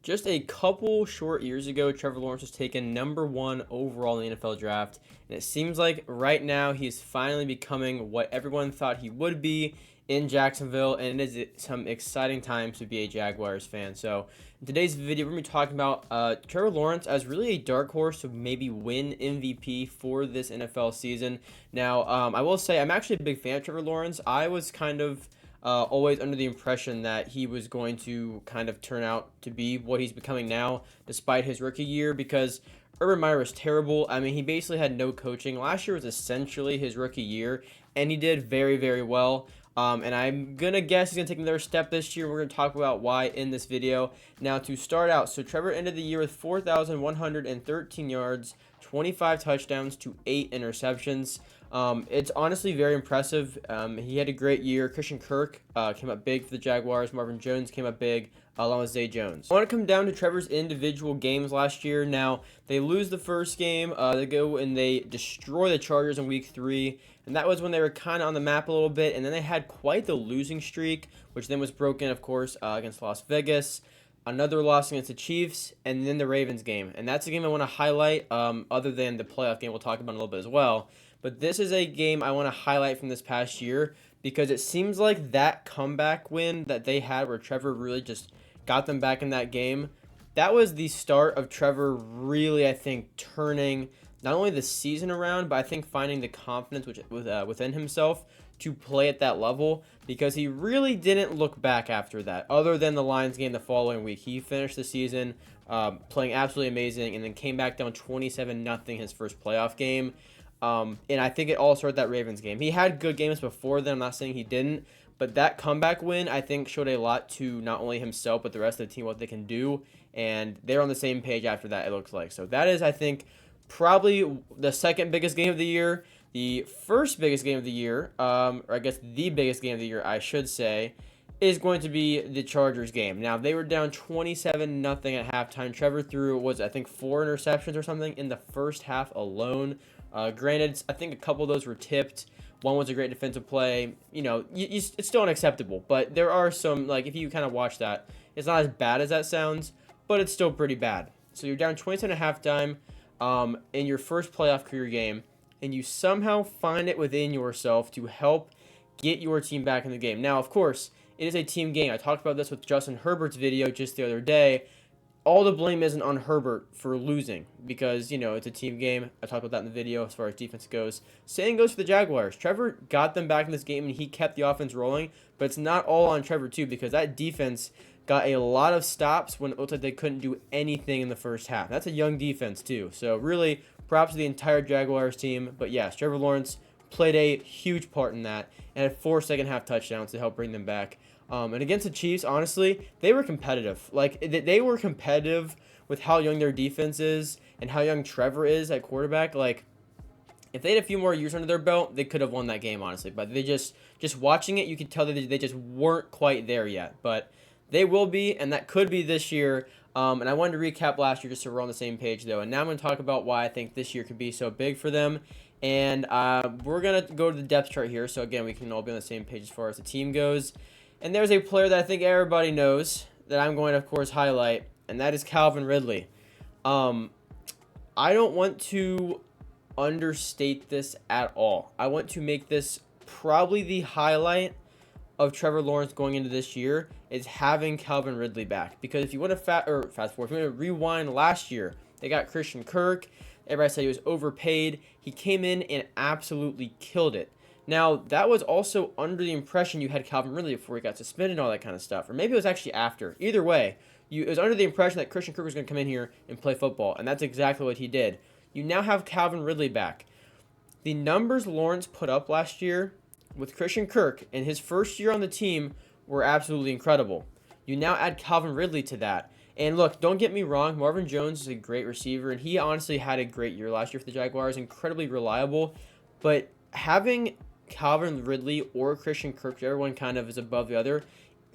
Just a couple short years ago, Trevor Lawrence was taken #1 overall in the NFL draft, and it seems like right now he's finally becoming what everyone thought he would be in Jacksonville, and it is some exciting times to be a Jaguars fan. So, in today's video, we're going to be talking about Trevor Lawrence as really a dark horse to maybe win MVP for this NFL season. Now, I will say I'm actually a big fan of Trevor Lawrence. I was kind of always under the impression that he was going to kind of turn out to be what he's becoming now, despite his rookie year, because Urban Meyer was terrible. I mean, he basically had no coaching. Last year was essentially his rookie year, and he did very, very well. And I'm going to guess he's going to take another step this year. We're going to talk about why in this video. Now, to start out, so Trevor ended the year with 4,113 yards, 25 touchdowns to 8 interceptions. It's honestly very impressive. He had a great year. Christian Kirk came up big for the Jaguars. Marvin Jones came up big, along with Zay Jones. I want to come down to Trevor's individual games last year. Now, they lose the first game. They go and they destroy the Chargers in week 3. And that was when they were kind of on the map a little bit. And then they had quite the losing streak, which then was broken, of course, against Las Vegas. Another loss against the Chiefs, and then the Ravens game. And that's a game I want to highlight, other than the playoff game we'll talk about in a little bit as well. But this is a game I want to highlight from this past year because it seems like that comeback win that they had where Trevor really just got them back in that game, that was the start of Trevor really, I think, turning not only the season around, but I think finding the confidence within himself to play at that level, because he really didn't look back after that, other than the Lions game the following week. He finished the season playing absolutely amazing and then came back down 27-0 his first playoff game. And I think it all started that Ravens game. He had good games before then. I'm not saying he didn't. But that comeback win, I think, showed a lot to not only himself, but the rest of the team, what they can do. And they're on the same page after that, it looks like. So that is, I think, probably the second biggest game of the year. The first biggest game of the year, or I guess the biggest game of the year, I should say, is going to be the Chargers game. Now, they were down 27-0 at halftime. Trevor threw, I think, 4 interceptions or something in the first half alone. Granted, I think a couple of those were tipped. One was a great defensive play. You know, it's still unacceptable. But there are some, like, if you kind of watch that, it's not as bad as that sounds, but it's still pretty bad. So you're down 27 at halftime in your first playoff career game, and you somehow find it within yourself to help get your team back in the game. Now, of course, it is a team game. I talked about this with Justin Herbert's video just the other day. All the blame isn't on Herbert for losing because, you know, it's a team game. I talked about that in the video as far as defense goes. Same goes for the Jaguars. Trevor got them back in this game, and he kept the offense rolling, but it's not all on Trevor, too, because that defense got a lot of stops when it looked like they couldn't do anything in the first half. That's a young defense, too. So, really, props to the entire Jaguars team. But, yes, Trevor Lawrence played a huge part in that and had 4 second-half touchdowns to help bring them back. And against the Chiefs, honestly, they were competitive. Like, they were competitive with how young their defense is and how young Trevor is at quarterback. Like, if they had a few more years under their belt, they could have won that game, honestly. But they just watching it, you could tell that they just weren't quite there yet. But they will be, and that could be this year. And I wanted to recap last year just so we're on the same page, though. And now I'm going to talk about why I think this year could be so big for them. And we're going to go to the depth chart here. So, again, we can all be on the same page as far as the team goes. And there's a player that I think everybody knows that I'm going to, of course, highlight, and that is Calvin Ridley. I don't want to understate this at all. I want to make this probably the highlight of Trevor Lawrence going into this year is having Calvin Ridley back. Because if you want to fast forward, if you want to rewind last year, they got Christian Kirk. Everybody said he was overpaid. He came in and absolutely killed it. Now, that was also under the impression you had Calvin Ridley before he got suspended and all that kind of stuff. Or maybe it was actually after. Either way, it was under the impression that Christian Kirk was going to come in here and play football. And that's exactly what he did. You now have Calvin Ridley back. The numbers Lawrence put up last year with Christian Kirk in his first year on the team were absolutely incredible. You now add Calvin Ridley to that. And look, don't get me wrong, Marvin Jones is a great receiver. And he honestly had a great year last year for the Jaguars. Incredibly reliable. But having Calvin Ridley or Christian Kirk, whichever one kind of is above the other,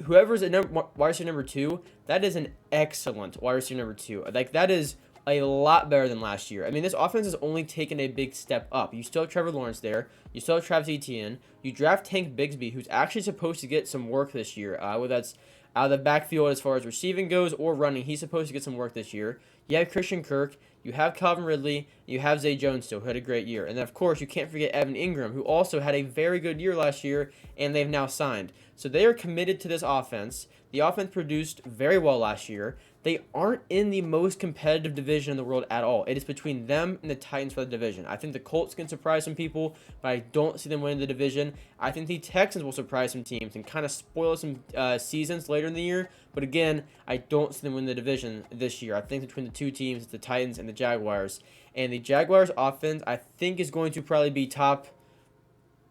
whoever's at wide receiver number 2, that is an excellent wide receiver number 2. Like, that is a lot better than last year. I mean, this offense has only taken a big step up. You still have Trevor Lawrence there. You still have Travis Etienne. You draft Tank Bigsby, who's actually supposed to get some work this year. Whether that's out of the backfield as far as receiving goes or running. He's supposed to get some work this year. You have Christian Kirk, you have Calvin Ridley, you have Zay Jones still, who had a great year. And then, of course, you can't forget Evan Ingram, who also had a very good year last year, and they've now signed. So they are committed to this offense. The offense produced very well last year. They aren't in the most competitive division in the world at all. It is between them and the Titans for the division. I think the Colts can surprise some people, but I don't see them winning the division. I think the Texans will surprise some teams and kind of spoil some seasons later in the year. But again, I don't see them win the division this year. I think between the two teams, it's the Titans and the Jaguars. And the Jaguars offense, I think, is going to probably be top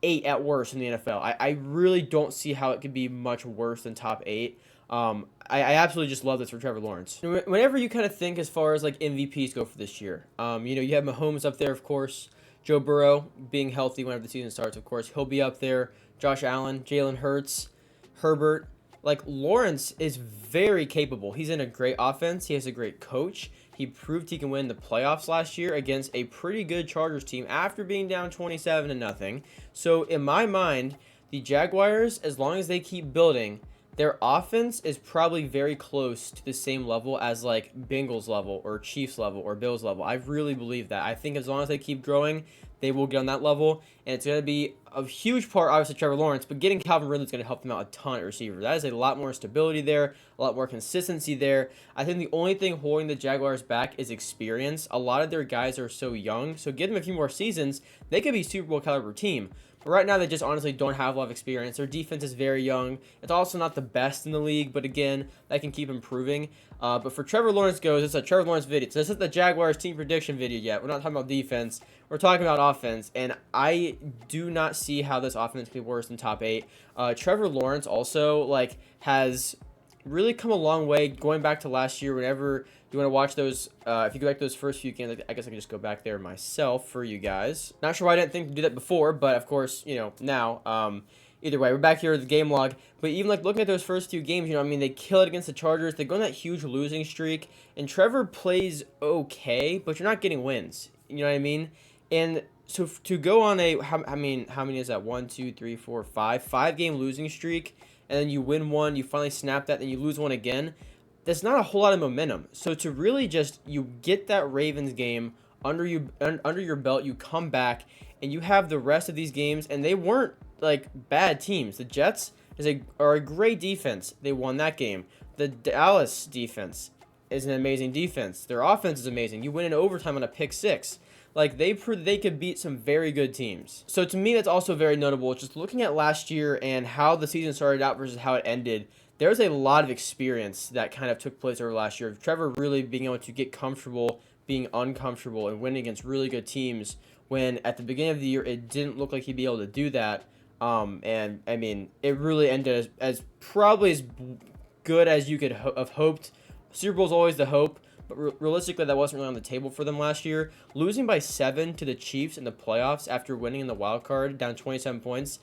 8 at worst in the NFL. I really don't see how it could be much worse than top 8. I absolutely just love this for Trevor Lawrence. Whenever you kind of think as far as like MVPs go for this year, you have Mahomes up there, of course. Joe Burrow being healthy whenever the season starts, of course, he'll be up there. Josh Allen, Jalen Hurts, Herbert. Like, Lawrence is very capable. He's in a great offense. He has a great coach. He proved he can win the playoffs last year against a pretty good Chargers team after being down 27-0. So in my mind, the Jaguars, as long as they keep building, their offense is probably very close to the same level as like Bengals level or Chiefs level or Bills level. I really believe that. I think as long as they keep growing, they will get on that level. And it's going to be a huge part, obviously, Trevor Lawrence, but getting Calvin Ridley is going to help them out a ton at receiver. That is a lot more stability there, a lot more consistency there. I think the only thing holding the Jaguars back is experience. A lot of their guys are so young, so give them a few more seasons, they could be a Super Bowl caliber team. But right now, they just honestly don't have a lot of experience. Their defense is very young. It's also not the best in the league, but again, that can keep improving. But for Trevor Lawrence goes, it's a Trevor Lawrence video. So this isn't the Jaguars team prediction video yet. We're not talking about defense. We're talking about offense, and I do not see how this offense could be worse than top 8. Trevor Lawrence also has really come a long way going back to last year. Whenever you want to watch those, if you go back to those first few games, I guess I can just go back there myself for you guys. Not sure why I didn't think to do that before, but of course, now. Either way, we're back here at the game log. But even looking at those first few games, they kill it against the Chargers. They go on that huge losing streak, and Trevor plays okay, but you're not getting wins. You know what I mean? And so to go on how many is that? 1, 2, 3, 4, 5 5-game losing streak, and then you win one, you finally snap that, then you lose one again. That's not a whole lot of momentum. So to really just you get that Ravens game under your belt, you come back and you have the rest of these games, and they weren't like bad teams. The Jets are a great defense. They won that game. The Dallas defense is an amazing defense. Their offense is amazing. You win in overtime on a pick 6. Like, they proved they could beat some very good teams. So to me, that's also very notable. Just looking at last year and how the season started out versus how it ended, there's a lot of experience that kind of took place over last year. Trevor really being able to get comfortable being uncomfortable and winning against really good teams when at the beginning of the year it didn't look like he'd be able to do that. And I mean, it really ended as probably as good as you could have hoped. Super Bowl's always the hope, but realistically, that wasn't really on the table for them last year. Losing by 7 to the Chiefs in the playoffs after winning in the wild card, down 27 points.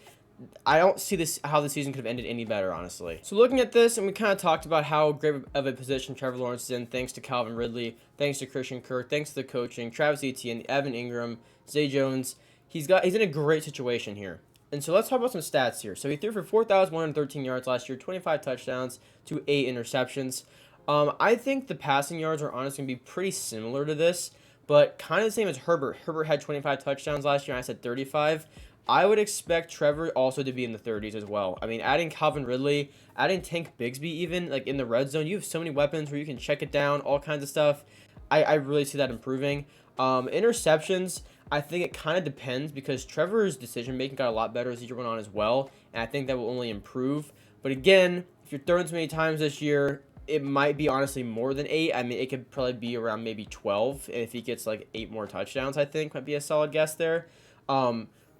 I don't see how the season could have ended any better, honestly. So looking at this, and we kind of talked about how great of a position Trevor Lawrence is in, thanks to Calvin Ridley, thanks to Christian Kirk, thanks to the coaching, Travis Etienne, Evan Ingram, Zay Jones. He's in a great situation here. And so let's talk about some stats here. So he threw for 4,113 yards last year, 25 touchdowns to 8 interceptions. I think the passing yards are honestly going to be pretty similar to this, but kind of the same as Herbert. Herbert had 25 touchdowns last year, and I said 35. I would expect Trevor also to be in the 30s as well. I mean, adding Calvin Ridley, adding Tank Bigsby even, like in the red zone, you have so many weapons where you can check it down, all kinds of stuff. I really see that improving. Interceptions, I think it kind of depends because Trevor's decision-making got a lot better as the year went on as well, and I think that will only improve. But again, if you're throwing so many times this year, it might be honestly more than 8. I mean, it could probably be around maybe 12. And if he gets like 8 more touchdowns, I think might be a solid guess there.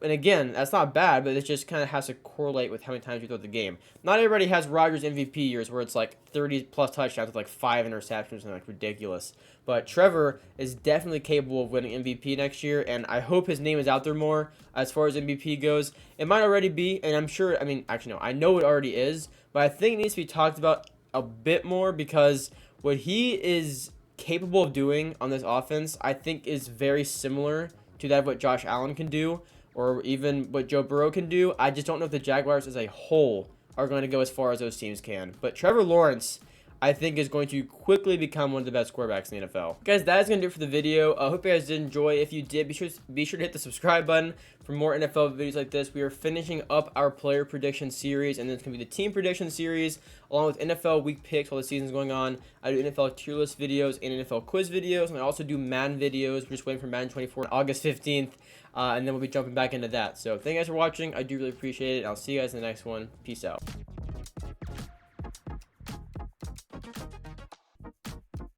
And again, that's not bad, but it just kind of has to correlate with how many times you throw the game. Not everybody has Rodgers MVP years where it's like 30-plus touchdowns with like 5 interceptions and like ridiculous. But Trevor is definitely capable of winning MVP next year, and I hope his name is out there more as far as MVP goes. It might already be, and I'm sure, I know it already is, but I think it needs to be talked about a bit more because what he is capable of doing on this offense, I think, is very similar to that of what Josh Allen can do, or even what Joe Burrow can do. I just don't know if the Jaguars as a whole are going to go as far as those teams can. But Trevor Lawrence, I think, is going to quickly become one of the best quarterbacks in the NFL. Guys, that is going to do it for the video. I hope you guys did enjoy. If you did, be sure to hit the subscribe button for more NFL videos like this. We are finishing up our player prediction series, and then it's going to be the team prediction series, along with NFL week picks while the season's going on. I do NFL tier list videos and NFL quiz videos, and I also do Madden videos. We're just waiting for Madden 24 on August 15th, and then we'll be jumping back into that. So thank you guys for watching. I do really appreciate it. I'll see you guys in the next one. Peace out.